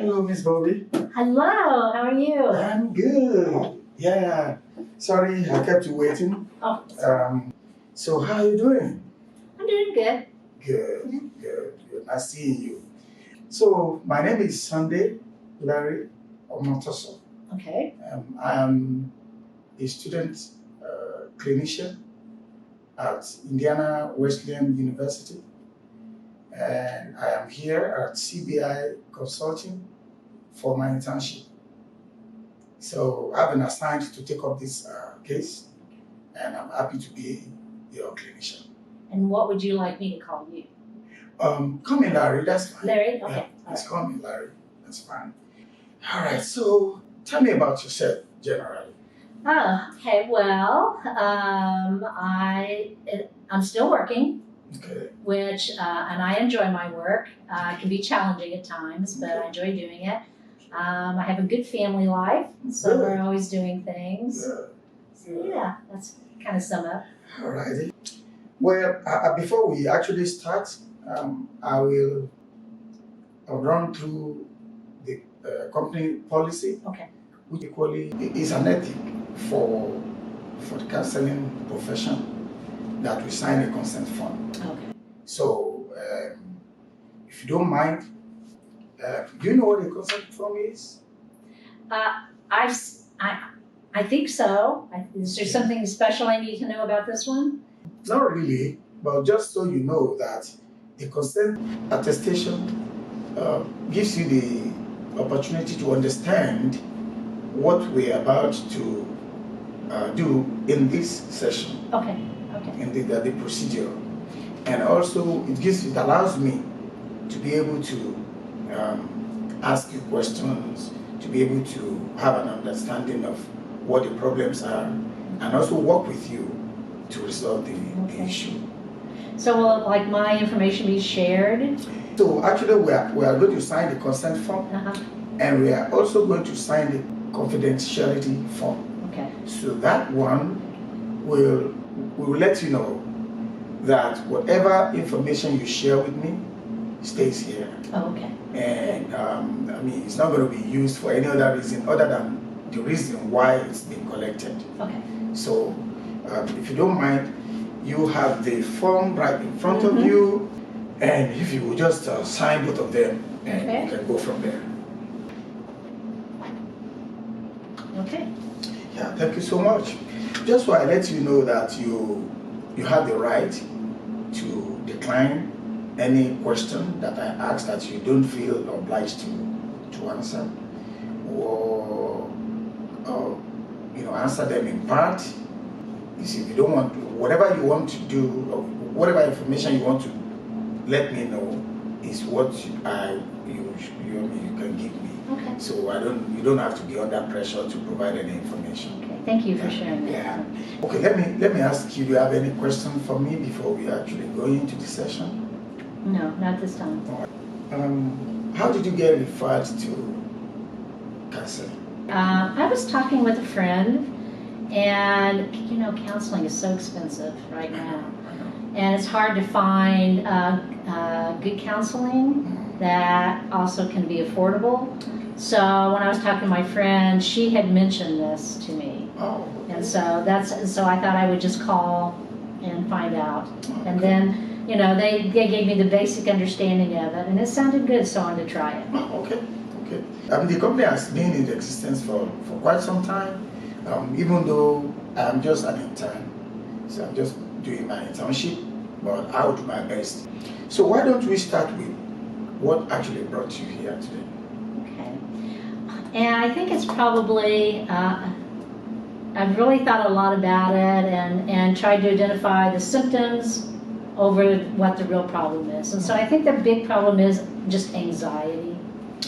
Hello, Miss Bobbie. Hello, how are you? I'm good. Yeah. Sorry, I kept you waiting. Oh, So how are you doing? I'm doing good. Good. Nice seeing you. So my name is Sunday Larry Omotoso. Okay. I am a student clinician at Indiana Wesleyan University, and I am here at CBI Consulting for my internship. So I've been assigned to take up this case, and I'm happy to be your clinician. And what would you like me to call you? Call me Larry, that's fine. Larry? Okay. Yeah, let's call me Larry, that's fine. All right, so tell me about yourself generally. Oh, okay. Well, I'm still working, Okay. which and I enjoy my work. It can be challenging at times, but I enjoy doing it. I have a good family life, so we're always doing things. So yeah, that's kind of sum up. All righty. Well, before we actually start, I will run through the company policy, Okay. which equally is an ethic for the counseling profession, that we sign a consent form. Okay. So, if you don't mind, do you know what a consent form is? I think so. Is there something special I need to know about this one? Not really, but just so you know that the consent attestation gives you the opportunity to understand what we're about to do in this session. Okay. In the procedure, and also it allows me to be able to ask you questions, to be able to have an understanding of what the problems are, and also work with you to resolve the issue. So will like my information be shared? So actually we are going to sign the consent form, and we are also going to sign the confidentiality form. Okay. So that one will let you know that whatever information you share with me stays here. Oh, okay. And I mean, it's not going to be used for any other reason other than the reason why it's been collected. Okay. So if you don't mind, you have the form right in front of you, and if you will just sign both of them, and you can go from there. Okay. Yeah, thank you so much. Just so I let you know that you have the right to decline any question that I ask that you don't feel obliged to answer, or answer them in part. You see, if you don't want, whatever you want to do, or whatever information you want to let me know is what you can give me. Okay. So you don't have to be under pressure to provide any information. Okay. Thank you for sharing that. Yeah. Okay, let me ask you, do you have any question for me before we actually go into the session? No, not this time. How did you get referred to counseling? I was talking with a friend, and counseling is so expensive right now. I know. And it's hard to find good counseling that also can be affordable. So when I was talking to my friend, she had mentioned this to me. Oh. Okay. And so I thought I would just call and find out. Okay. And then, they gave me the basic understanding of it, and it sounded good, so I wanted to try it. Oh, okay. The company has been in existence for quite some time, even though I'm just an intern. So I'm just doing my internship, but I'll do my best. So why don't we start with what actually brought you here today? Okay. And I think it's probably, I've really thought a lot about it and tried to identify the symptoms over what the real problem is. And so I think the big problem is just anxiety.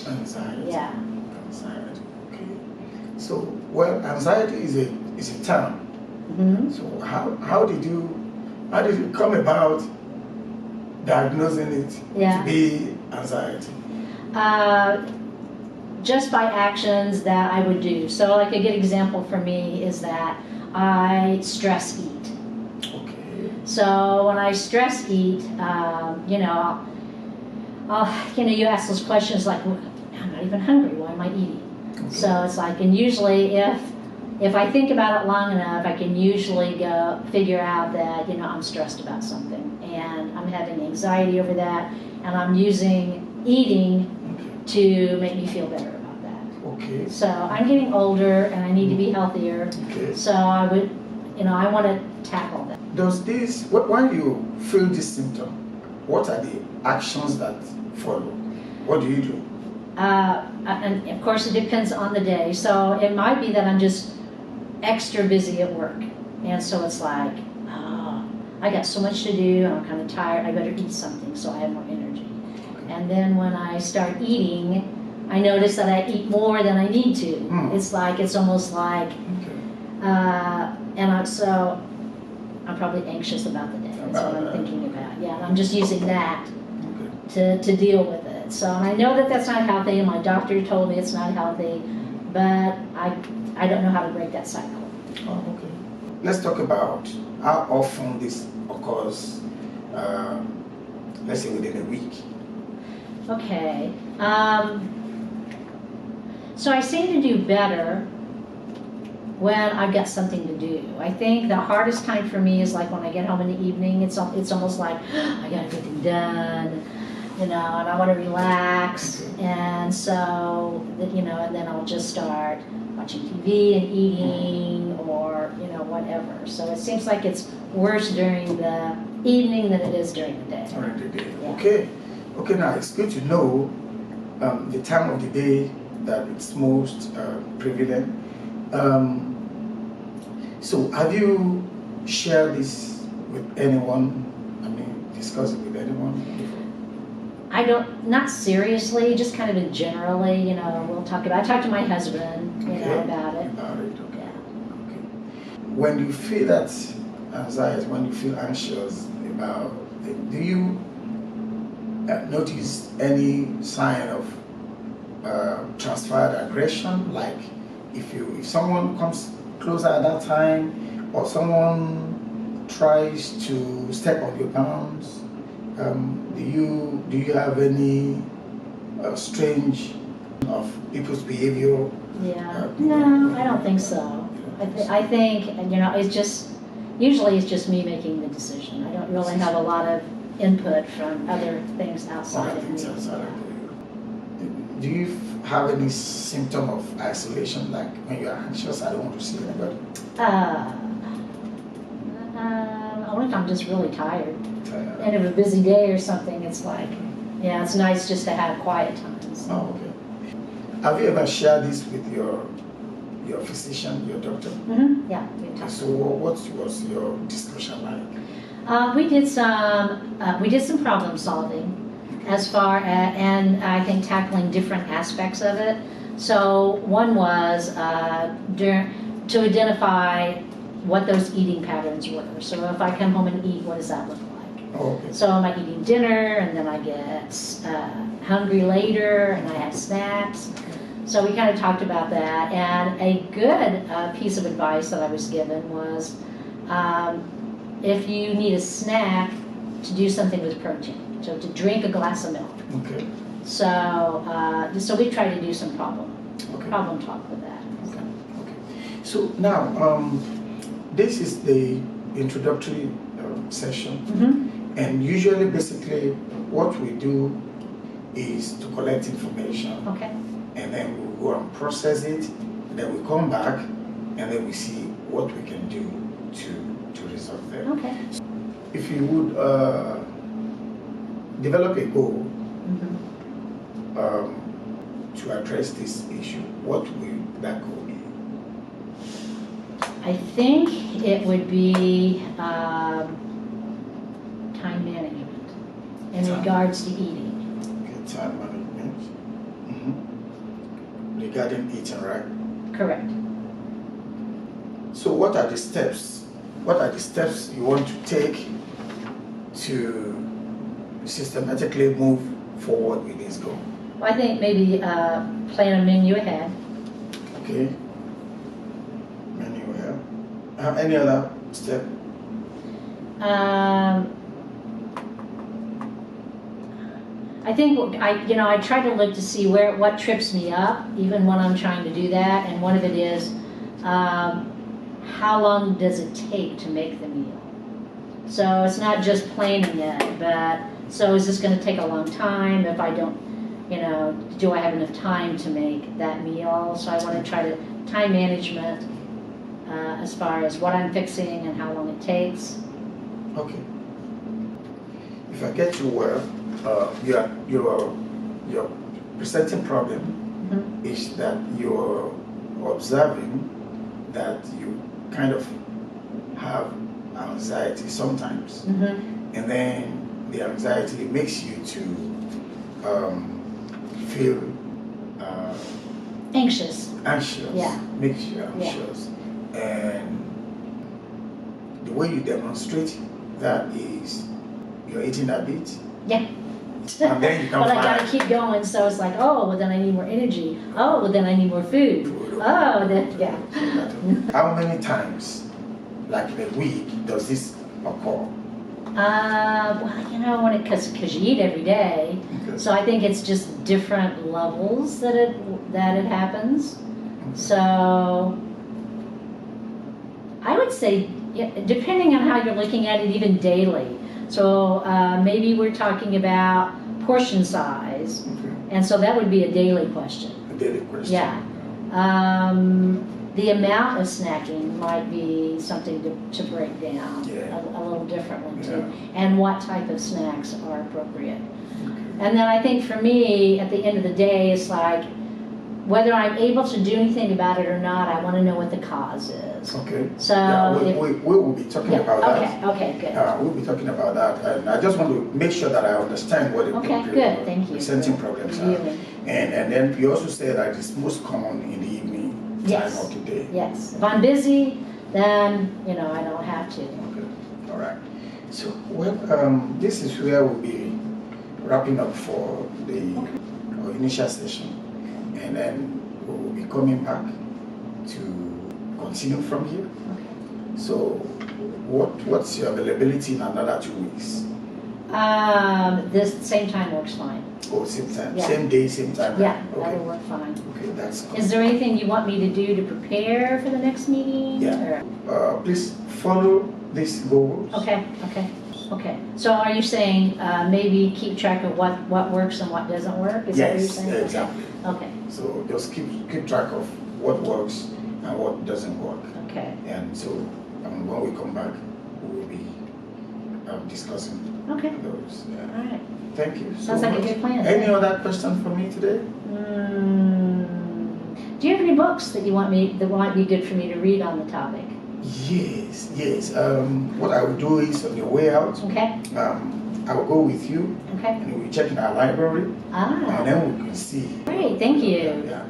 Anxiety? Yeah. Anxiety, okay. So, well, anxiety is a term. Mm-hmm. So how did you come about diagnosing it to be anxiety? Just by actions that I would do. So like a good example for me is that I stress eat. Okay. So when I stress eat, you ask those questions like, I'm not even hungry. Why am I eating? Okay. So it's like, and usually if I think about it long enough, I can usually go figure out that, I'm stressed about something and I'm having anxiety over that, and I'm using eating to make me feel better about that. Okay. So I'm getting older and I need to be healthier. Okay. So I would, I want to tackle that. Does this, when you feel this symptom, what are the actions that follow? What do you do? And of course it depends on the day. So it might be that I'm just extra busy at work. And so it's like, I got so much to do and I'm kind of tired. I better eat something so I have more energy. And then when I start eating, I notice that I eat more than I need to. It's almost like, so I'm probably anxious about the day. That's what I'm thinking about. Yeah, and I'm just using that to deal with it. So, and I know that that's not healthy, and my doctor told me it's not healthy, but I don't know how to break that cycle. Oh, okay. Let's talk about how often this occurs, let's say within a week. Okay. So I seem to do better when I've got something to do. I think the hardest time for me is like when I get home in the evening. It's almost like I got everything done, and I want to relax, and so and then I'll just start watching TV and eating or whatever. So it seems like it's worse during the evening than it is during the day. During the day. Yeah. Okay. Now it's good to know the time of the day that it's most prevalent. So have you shared this with anyone? Discussed it with anyone before? Not seriously, just kind of generally, we'll talk about, I talk to my husband, about it. Okay. Yeah. Okay. When you feel that anxiety, when you feel anxious about it, do you notice any sign of transferred aggression? Like if someone comes closer at that time, or someone tries to step on your palms, do you have any strange of people's behavior? Yeah. No, I don't think so. I think usually it's just me making the decision. I don't really have a lot of input from other things outside of me. Do you have any symptom of isolation, like when you are anxious, I don't want to see anybody? Only if I'm just really tired. And if a busy day or something, it's like, it's nice just to have quiet times. Oh, okay. Have you ever shared this with your physician, your doctor? Mm-hmm. Yeah, we talked. So what was your discussion like? We did some problem solving as far as, and I think tackling different aspects of it. So one was to identify what those eating patterns were. So if I come home and eat, what does that look like? Oh, okay. So am I eating dinner and then I get hungry later and I have snacks? So we kind of talked about that, and a good piece of advice that I was given was if you need a snack, to do something with protein. So to drink a glass of milk. Okay. So we try to do some problem talk with that. Okay. So now, this is the introductory session, and usually, basically, what we do is to collect information. Okay. And then we'll go and process it, and then we come back, and then we see what we can do to resolve them. Okay. If you would develop a goal to address this issue, what will that goal be? I think it would be time management in regards to eating. Okay, time management. Regarding eating, right? Correct. So what are the steps? What are the steps you want to take to systematically move forward with this goal? Well, I think maybe plan a menu ahead. Okay. Menu ahead. Any other step? I I think I try to look to see what trips me up, even when I'm trying to do that. And one of it is, how long does it take to make the meal? So it's not just planning it, but so is this going to take a long time? If I don't, do I have enough time to make that meal? So I want to try to time management as far as what I'm fixing and how long it takes. Okay. If I get you well, your presenting problem is that you're observing that you kind of have anxiety sometimes, and then the anxiety makes you to feel anxious. Yeah. Makes you anxious, and the way you demonstrate that is your eating habit. Yeah. And then you can But I gotta keep going, so it's like, oh, well then I need more energy. Oh, well then I need more food. Oh, then yeah. How many times, like in a week, does this occur? Well, because you eat every day, so I think it's just different levels that it happens. So I would say, depending on how you're looking at it, even daily. So maybe we're talking about portion size, and so that would be a daily question. A daily question. Yeah. The amount of snacking might be something to break down a little differently too, and what type of snacks are appropriate. And then I think for me, at the end of the day, it's like, whether I'm able to do anything about it or not, I want to know what the cause is. Okay. So we will be talking about that. Okay, good. We'll be talking about that, and I just want to make sure that I understand what good. Thank you. presenting problems are. And then you also say that it's most common in the evening time of the day. Yes. If I'm busy, then I don't have to. Okay. All right. So this is where we'll be wrapping up for our initial session. And then we will be coming back to continue from here. Okay. So, what's your availability in another 2 weeks? This same time works fine. Oh, same time, Yeah. same day, same time. Yeah, Okay. that'll work fine. Okay, that's cool. Is there anything you want me to do to prepare for the next meeting? Yeah. Please follow these goals. Okay. So are you saying maybe keep track of what works and what doesn't work? Is that what you're saying? Yes, exactly. Okay. So just keep track of what works and what doesn't work. Okay. And so when we come back, we will be discussing Okay. those. All right. Thank you. Sounds like a good plan. Any other question for me today? Do you have any books that might be good for me to read on the topic? Yes. What I will do is on your way out, Okay. I will go with you Okay. and we'll check in our library and then we can see. Great. Thank you. Yeah.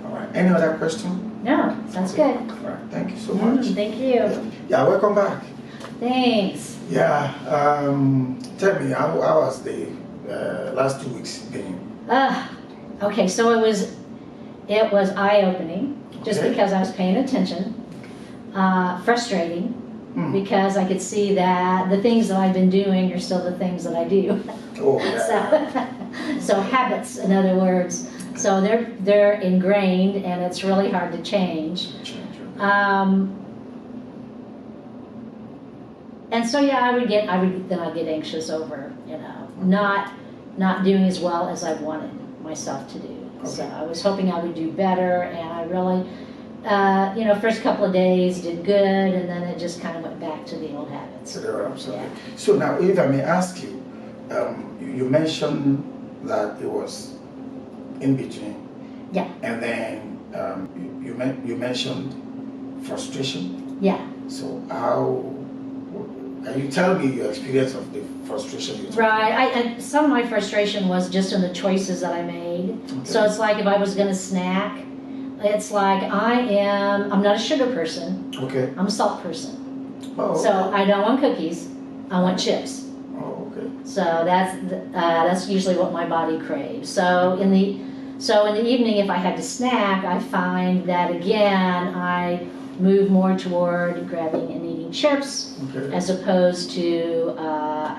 All right. Any other question? No. Sounds good. All right. Thank you so much. Thank you. Yeah. Welcome back. Thanks. Yeah. Tell me, how was the last 2 weeks been? Okay. So it was eye-opening, just because I was paying attention. Frustrating, because I could see that the things that I've been doing are still the things that I do. Oh, yeah. So habits, in other words. So they're ingrained, and it's really hard to change. And so I'd get anxious over not doing as well as I wanted myself to do. Okay. So I was hoping I would do better, and I really. First couple of days did good, and then it just kind of went back to the old habits. Yeah. So now, if I may ask you, you mentioned that it was in between. Yeah. And then you mentioned frustration. Yeah. So can you tell me your experience of the frustration you took? Right. Some of my frustration was just in the choices that I made. Okay. So it's like if I was going to snack. It's like I'm not a sugar person. Okay. I'm a salt person. Oh, okay. So I don't want cookies. I want chips. Oh, okay. So that's usually what my body craves. So in the evening, if I had to snack, I find that again I move more toward grabbing and eating chips Okay. as opposed to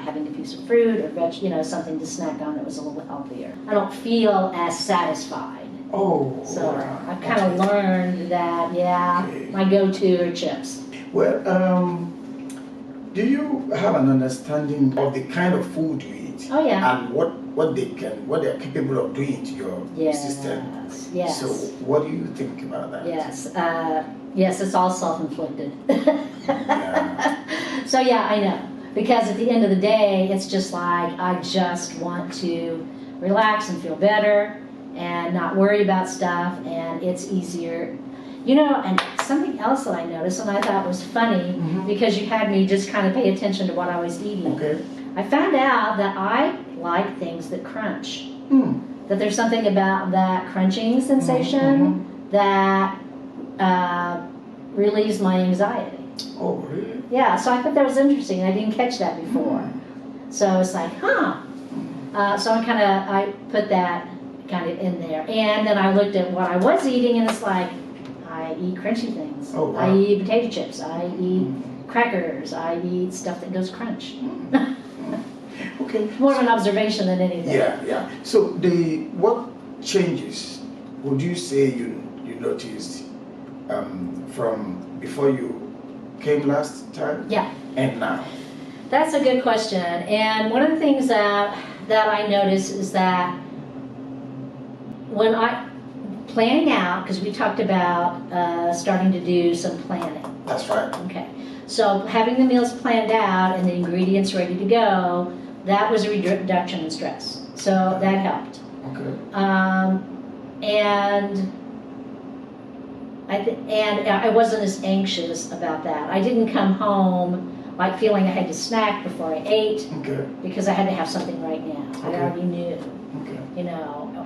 having a piece of fruit or something to snack on that was a little healthier. I don't feel as satisfied. Oh. So wow. I've kind of learned that, Okay. my go-to are chips. Well, do you have an understanding of the kind of food you eat? Oh yeah. And what they're capable of doing to your system? Yes. So what do you think about that? Yes. Yes, it's all self-inflicted. Yeah. So yeah, I know. Because at the end of the day, it's just like I just want to relax and feel better and not worry about stuff, and it's easier. And something else that I noticed and I thought was funny, because you had me just kind of pay attention to what I was eating. Okay. I found out that I like things that crunch. That there's something about that crunching sensation that relieves my anxiety. Oh, really? Yeah, so I thought that was interesting. I didn't catch that before. So it's like, so I put that kind of in there. And then I looked at what I was eating, and it's like, I eat crunchy things. Oh, wow. I eat potato chips. I eat crackers. I eat stuff that goes crunch. Okay. More of an observation than anything. Yeah. So what changes would you say you noticed from before you came last time? Yeah. And now? That's a good question. And one of the things that I notice is that when planning out, because we talked about starting to do some planning. That's right. Okay. So having the meals planned out and the ingredients ready to go, that was a reduction in stress. So that helped. Okay. And I wasn't as anxious about that. I didn't come home like feeling I had to snack before I ate, Okay. because I had to have something right now. I Okay. already knew, Okay.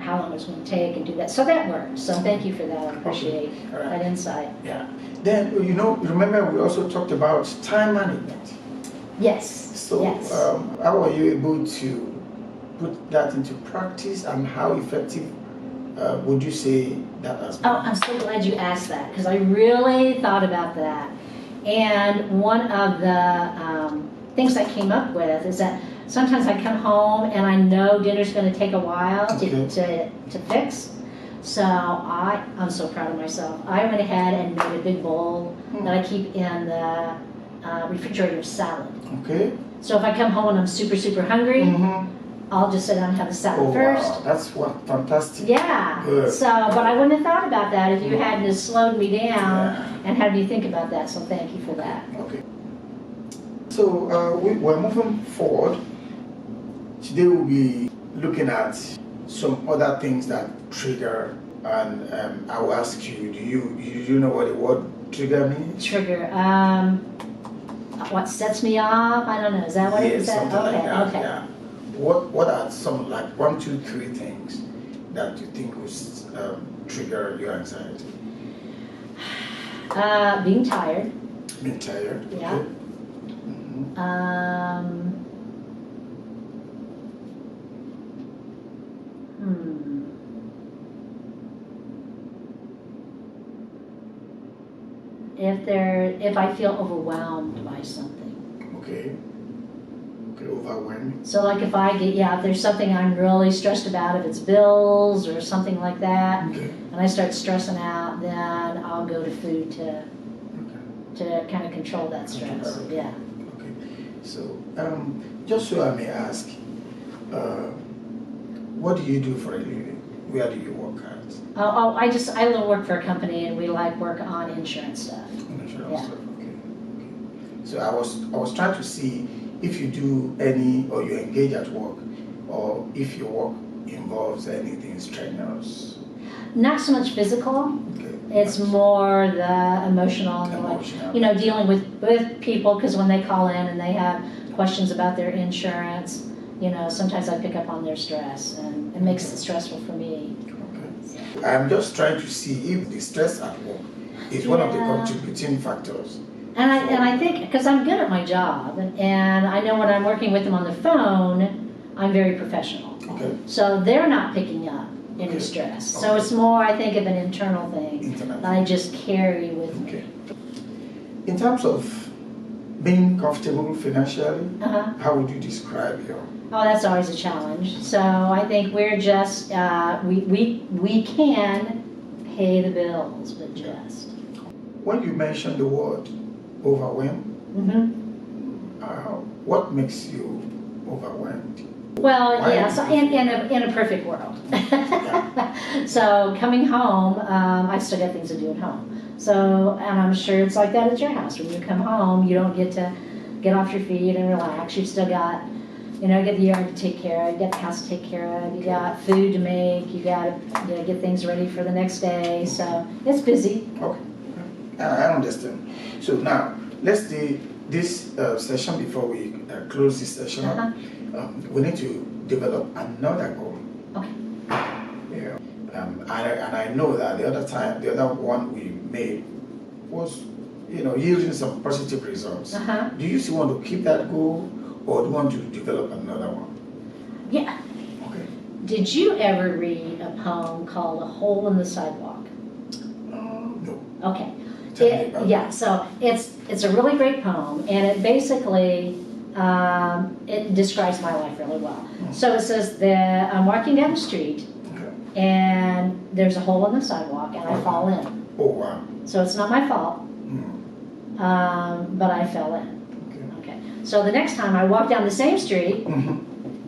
how long it was going to take and do that. So that worked. So thank you for that. I appreciate All right. that insight. Yeah. Then remember we also talked about time management. Yes. So Yes. how were you able to put that into practice, and how effective would you say that has been? Oh, I'm so glad you asked that, because I really thought about that. And one of the things I came up with is that sometimes I come home and I know dinner's going to take a while to fix. So I'm so proud of myself. I went ahead and made a big bowl that I keep in the refrigerator of salad. Okay. So if I come home and I'm super, super hungry, I'll just sit down and have a salad first. Wow, that's fantastic. Yeah. Good. So, but I wouldn't have thought about that if you hadn't have slowed me down Yeah. and had me think about that. So thank you for that. Okay. So we're moving forward. Today we'll be looking at some other things that trigger, and I will ask you, do you know what the word trigger means? Trigger. What sets me off? I don't know. Is that what it is? Something Okay. like that. Okay. Yeah. What are some, like 1, 2, 3 things that you think will trigger your anxiety? Being tired. Being tired. Yeah. Okay. If I feel overwhelmed by something. Okay. Overwhelming. So like if there's something I'm really stressed about, if it's bills or something like that, Okay. and I start stressing out, then I'll go to food to kind of control that stress. Okay. Yeah. Okay. So just so I may ask, what do you do for a living? Where do you work at? I work for a company, and we work on insurance stuff. Insurance stuff. Okay. So I was trying to see if you do any, or you engage at work, or if your work involves anything strenuous. Not so much physical. Okay. It's more the emotional, dealing with people, because when they call in and they have questions about their insurance, sometimes I pick up on their stress, and it makes it stressful for me. Okay. I'm just trying to see if the stress at work is one of the contributing factors. And I think, because I'm good at my job, and I know when I'm working with them on the phone, I'm very professional. Okay. So they're not picking up any stress. So it's more, I think, of an internal thing that I just carry with me. Okay. In terms of being comfortable financially, Uh-huh. how would you describe your? Oh, that's always a challenge. So I think we're just, we can pay the bills, but just. When you mention the word overwhelmed, Mm-hmm. what makes you overwhelmed? Well, Why? yeah, so in a perfect world. So coming home, I still got things to do at home. So, and I'm sure it's like that at your house. When you come home, you don't get to get off your feet and relax. You've still got, you know, get the yard to take care of, you got the house to take care of, you got food to make, you got to get things ready for the next day. So it's busy. Okay, I understand. So now, let's do this session before we close this session up. Uh-huh. We need to develop another goal. Okay. Yeah. And I know that the other one we made was, you know, yielding some positive results. Uh-huh. Do you still want to keep that goal, or do you want to develop another one? Yeah. Okay. Did you ever read a poem called A Hole in the Sidewalk? No. Okay. Tell me about Yeah, so it's a really great poem, and it basically it describes my life really well. So it says that I'm walking down the street, Okay. and there's a hole in the sidewalk, and I fall in. Oh wow. So it's not my fault, but I fell in. Okay. Okay. So the next time I walk down the same street,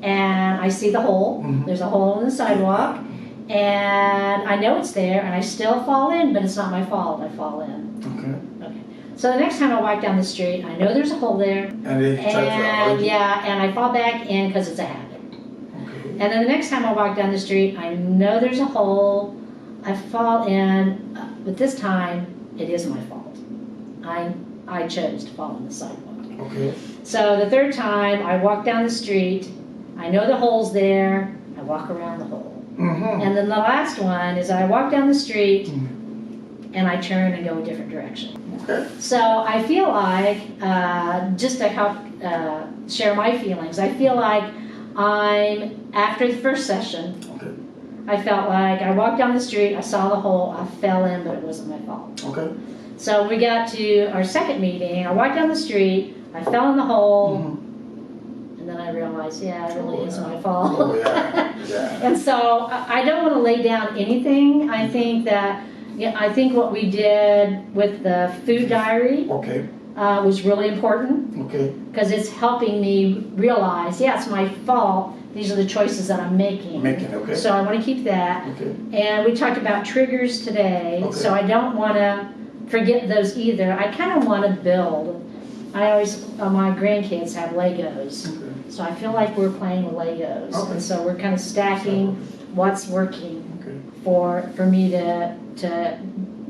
and I see the hole. There's a hole in the sidewalk, and I know it's there, and I still fall in, but it's not my fault. I fall in. Okay. Okay. So the next time I walk down the street, I know there's a hole there, And then you try to avoid it? yeah, and I fall back in because it's a habit. Okay. And then the next time I walk down the street, I know there's a hole, I fall in, but this time it is my fault. I chose to fall in the sidewalk. Okay. So the third time I walk down the street, I know the hole's there, I walk around the hole. And then the last one is I walk down the street and I turn and go a different direction. Okay. So I feel like, just to help share my feelings, I feel like after the first session, Okay. I felt like I walked down the street, I saw the hole, I fell in, but it wasn't my fault. Okay. So we got to our second meeting, I walked down the street, I fell in the hole, and then I realized, yeah, it really is my fault. Oh yeah. Yeah. And so I don't want to lay down anything. I think that, I think what we did with the food diary Okay. was really important, Okay. because it's helping me realize, yeah, it's my fault. These are the choices that I'm making. Okay. So I want to keep that. Okay. And we talked about triggers today, Okay. so I don't want to forget those either. I kind of want to build. I always, my grandkids have Legos, Okay. so I feel like we're playing with Legos. Okay. And so we're kind of stacking what's working Okay. for me to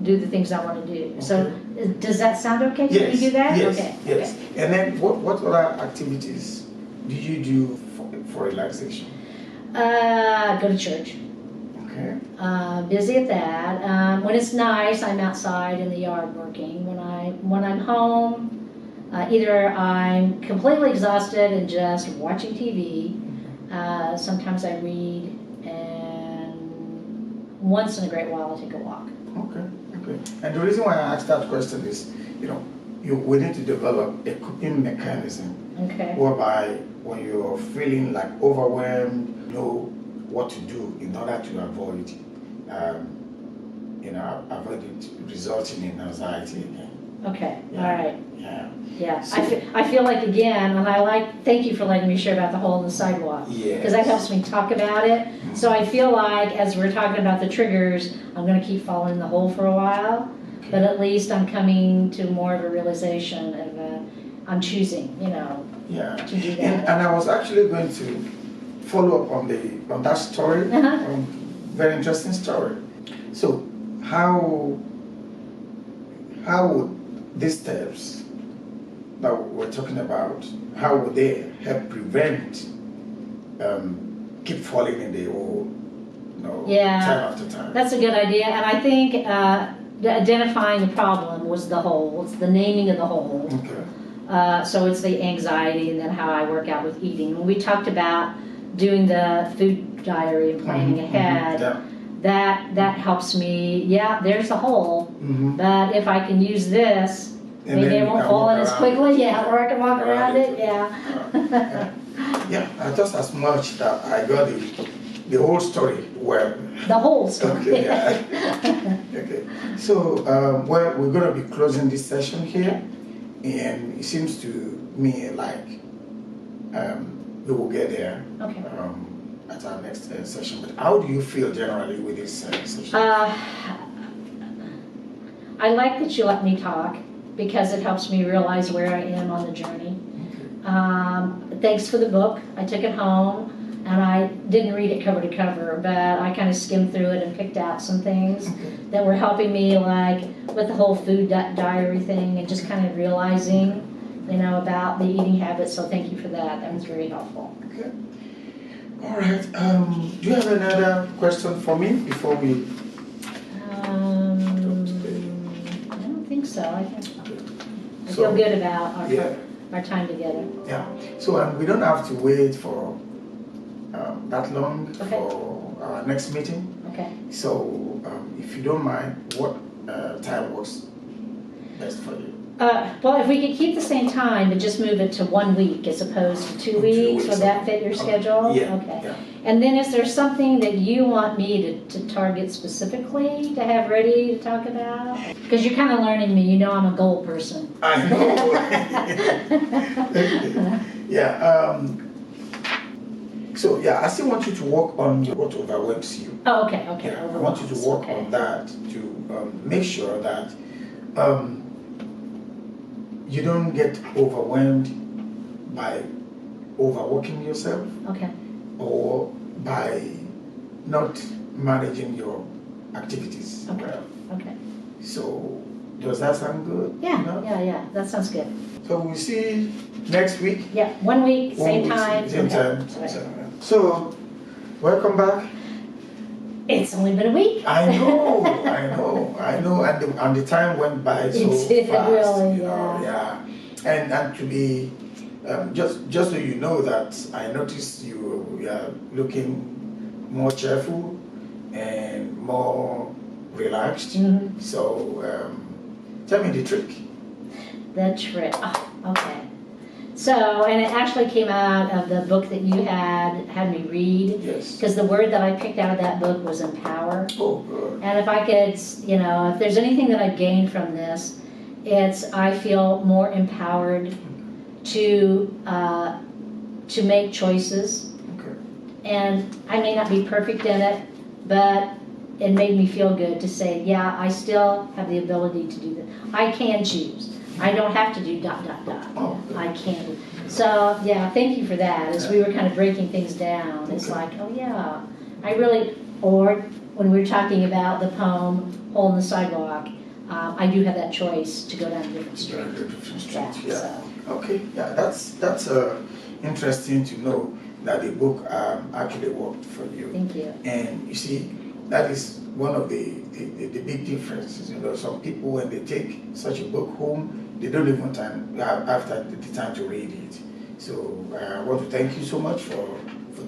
do the things I want to do. So does that sound okay? Can Yes. you do that? Yes. Okay. Yes. Okay. And then what other activities do you do for relaxation? Go to church. Okay. Busy at that. When it's nice, I'm outside in the yard working. When I'm home, either I'm completely exhausted and just watching TV. Sometimes I read, and once in a great while I take a walk. Okay. Okay. And the reason why I asked that question is, you know, we need to develop a coping mechanism Okay. whereby when you're feeling like overwhelmed, you know what to do in order to avoid, avoid it resulting in anxiety again. Okay. Yeah. All right. Yeah. Yeah. So- I feel like, again, and thank you for letting me share about the hole in the sidewalk. Yes. Because that helps me talk about it. So I feel like as we're talking about the triggers, I'm going to keep falling in the hole for a while, but at least I'm coming to more of a realization of I'm choosing, Yeah. to do And that. I was actually going to follow up on that story. Uh-huh. Very interesting story. So how would these steps that we're talking about, how would they help prevent keep falling in the hole, Yeah. time after time? That's a good idea, and I think identifying the problem was the hole. It's the naming of the hole. Okay. So it's the anxiety, and then how I work out with eating. When we talked about doing the food diary and planning ahead, Yeah. that helps me. Yeah, there's the hole, Mm-hmm. but if I can use this And maybe then I you won't can fall walk in as around quickly, it. yeah, or I can walk around it, yeah. Yeah, just as much that I got the whole story well. The whole story. Okay, yeah. Okay, so well, we're going to be closing this session here, and it seems to me like we will get there Okay. at our next session. But how do you feel generally with this session? I like that you let me talk because it helps me realize where I am on the journey. Thanks for the book. I took it home and I didn't read it cover to cover, but I kind of skimmed through it and picked out some things that were helping me, like with the whole food diary thing and just kind of realizing, about the eating habits. So thank you for that. That was very helpful. Okay. All right. Do you have another question for me before we? I don't think so. I feel good about our time together. Yeah. So we don't have to wait for that long Okay. for our next meeting. Okay. So if you don't mind, what time works best for you? Well, if we could keep the same time, but just move it to 1 week as opposed to 2 weeks, would that fit your schedule? Yeah. Okay. Yeah. And then is there something that you want me to target specifically to have ready to talk about? Because you're kind of learning me, I'm a goal person. I know. Yeah. So I still want you to work on what overwhelms you. Oh, okay. Yeah, I want you to work on that to make sure that you don't get overwhelmed by overworking yourself. Okay. Or by not managing your activities. Okay. Well. Okay. So does that sound good? Yeah. That sounds good. So we'll see next week. Yeah, 1 week, same time. Same time. Right. So welcome back. It's only been a week. I know, and the time went by so fast. Really, yeah. And to be just so you know that I noticed you are looking more cheerful and more relaxed. Mm-hmm. So tell me the trick. The trick. Oh, okay. So, and it actually came out of the book that you had me read. Yes. Because the word that I picked out of that book was empower. Oh, good. And if I could, if there's anything that I've gained from this, it's I feel more empowered to make choices. Okay. And I may not be perfect in it, but it made me feel good to say, yeah, I still have the ability to do that. I can choose. I don't have to do ... Oh, I can. So, thank you for that. As we were kind of breaking things down, it's like, oh yeah, I really, or when we were talking about the poem, Hole in the Sidewalk, I do have that choice to go down a different street. Yeah. Okay. Yeah, that's interesting to know that the book actually worked for you. Thank you. And you see, that is one of the big differences. Some people when they take such a book home, they don't even have the time to read it. So I want to thank you so much for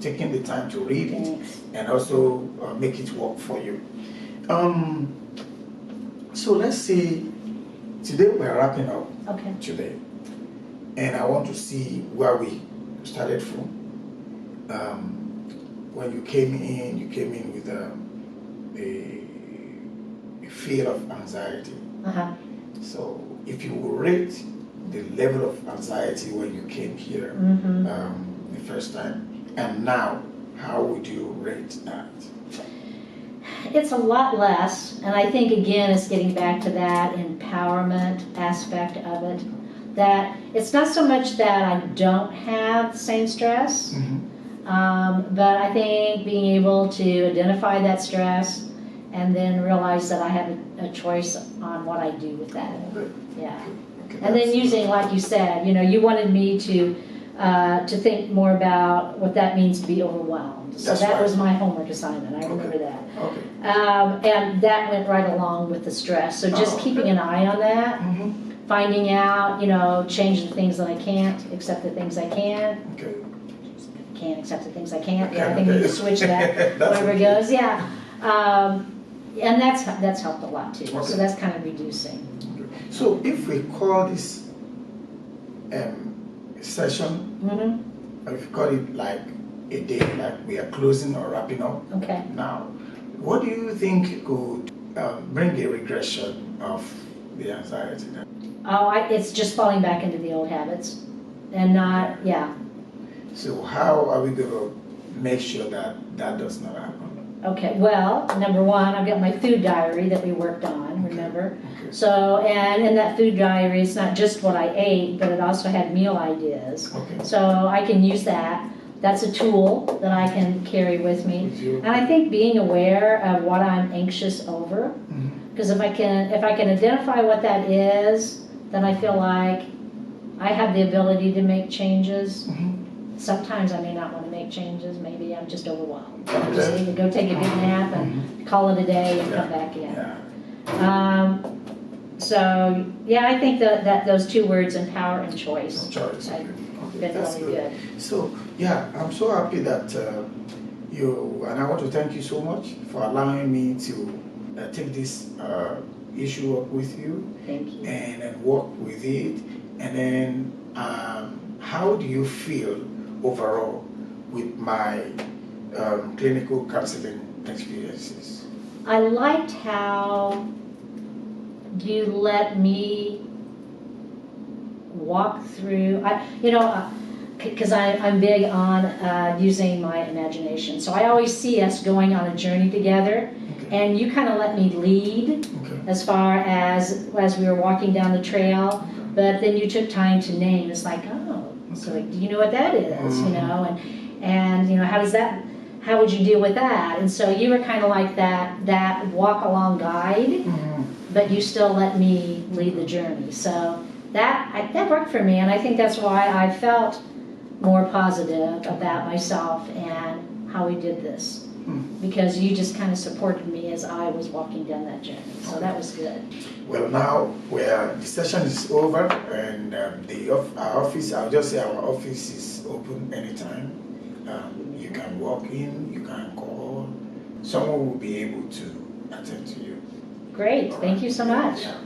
taking the time to read it and also make it work for you. So let's see, today we're wrapping up today. And I want to see where we started from. When you came in with a feel of anxiety. So if you will rate the level of anxiety when you came here the first time, and now, how would you rate that? It's a lot less, and I think again it's getting back to that empowerment aspect of it. That it's not so much that I don't have the same stress, but I think being able to identify that stress and then realize that I have a choice on what I do with that. Yeah. Okay, and then using, like you said, you wanted me to think more about what that means to be overwhelmed. So that was my homework assignment. I remember that. Okay. And that went right along with the stress. So just keeping an eye on that, finding out, change the things that I can't, accept the things I can. Okay. Can't accept the things I can't. Yeah, I think we need to switch that wherever it goes. Yeah. And that's helped a lot too. So that's kind of reducing. So if we call this session, if we call it like a day, like we are closing or wrapping up Okay. now, what do you think could bring a regression of the anxiety? Oh, it's just falling back into the old habits and not, yeah. So how are we going to make sure that that does not happen? Okay, well, number one, I've got my food diary that we worked on, remember? Okay. So, and in that food diary, it's not just what I ate, but it also had meal ideas. Okay. So I can use that. That's a tool that I can carry with me. And I think being aware of what I'm anxious over, because if I can identify what that is, then I feel like I have the ability to make changes. Sometimes I may not want to make changes. Maybe I'm just overwhelmed. I just need to go take a good nap and call it a day and come back in. So yeah, I think that those two words, empower and choice, have been really good. So yeah, I'm so happy that you, and I want to thank you so much for allowing me to take this issue up with you. Thank you. And work with it. And then how do you feel overall with my clinical counseling experiences? I liked how you let me walk through, because I'm big on using my imagination. So I always see us going on a journey together, and you kind of let me lead as far as we were walking down the trail, but then you took time to name. It's like, oh, so like, do you know what that is? You know, and you know, how would you deal with that? And so you were kind of like that walk along guide, but you still let me lead the journey. So that worked for me, and I think that's why I felt more positive about myself and how we did this, because you just kind of supported me as I was walking down that journey. So that was good. Well, now the session is over, and our office, I'll just say our office is open anytime. You can walk in, you can call. Someone will be able to attend to you. Great, thank you so much. Yeah.